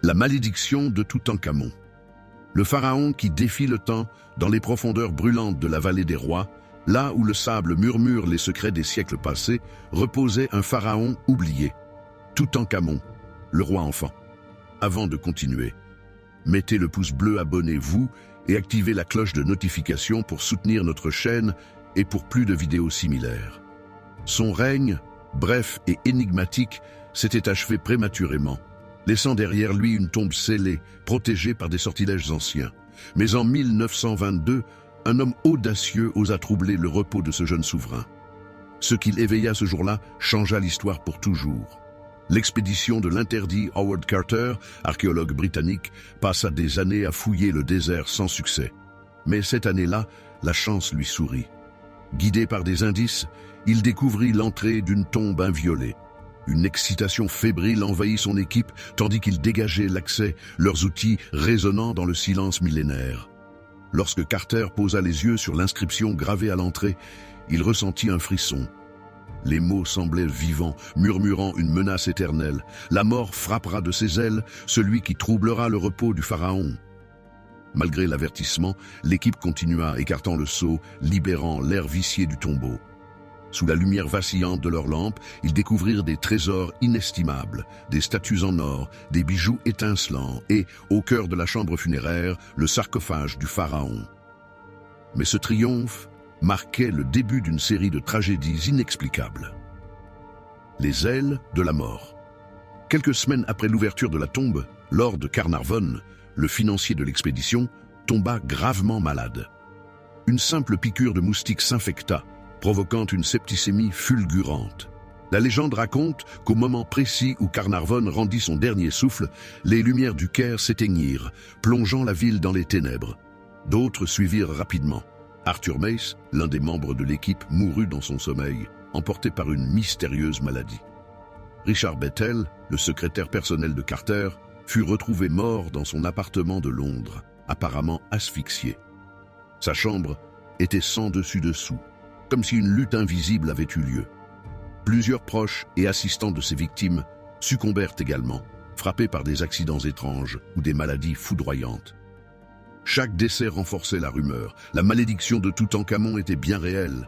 La malédiction de Toutankhamon. Le pharaon qui défie le temps dans les profondeurs brûlantes de la vallée des rois, là où le sable murmure les secrets des siècles passés, reposait un pharaon oublié. Toutankhamon, le roi enfant. Avant de continuer, mettez le pouce bleu, abonnez-vous et activez la cloche de notification pour soutenir notre chaîne et pour plus de vidéos similaires. Son règne, bref et énigmatique, s'était achevé prématurément, laissant derrière lui une tombe scellée, protégée par des sortilèges anciens. Mais en 1922, un homme audacieux osa troubler le repos de ce jeune souverain. Ce qu'il éveilla ce jour-là changea l'histoire pour toujours. L'expédition de l'interdit Howard Carter, archéologue britannique, passa des années à fouiller le désert sans succès. Mais cette année-là, la chance lui sourit. Guidé par des indices, il découvrit l'entrée d'une tombe inviolée. Une excitation fébrile envahit son équipe tandis qu'il dégageait l'accès, leurs outils résonnant dans le silence millénaire. Lorsque Carter posa les yeux sur l'inscription gravée à l'entrée, il ressentit un frisson. Les mots semblaient vivants, murmurant une menace éternelle. La mort frappera de ses ailes celui qui troublera le repos du pharaon. Malgré l'avertissement, l'équipe continua, écartant le sceau, libérant l'air vicié du tombeau. Sous la lumière vacillante de leurs lampes, ils découvrirent des trésors inestimables, des statues en or, des bijoux étincelants et, au cœur de la chambre funéraire, le sarcophage du pharaon. Mais ce triomphe marquait le début d'une série de tragédies inexplicables. Les ailes de la mort. Quelques semaines après l'ouverture de la tombe, Lord Carnarvon, le financier de l'expédition, tomba gravement malade. Une simple piqûre de moustique s'infecta, provoquant une septicémie fulgurante. La légende raconte qu'au moment précis où Carnarvon rendit son dernier souffle, les lumières du Caire s'éteignirent, plongeant la ville dans les ténèbres. D'autres suivirent rapidement. Arthur Mace, l'un des membres de l'équipe, mourut dans son sommeil, emporté par une mystérieuse maladie. Richard Bethel, le secrétaire personnel de Carter, fut retrouvé mort dans son appartement de Londres, apparemment asphyxié. Sa chambre était sans dessus-dessous, comme si une lutte invisible avait eu lieu. Plusieurs proches et assistants de ses victimes succombèrent également, frappés par des accidents étranges ou des maladies foudroyantes. Chaque décès renforçait la rumeur. La malédiction de Toutankhamon était bien réelle.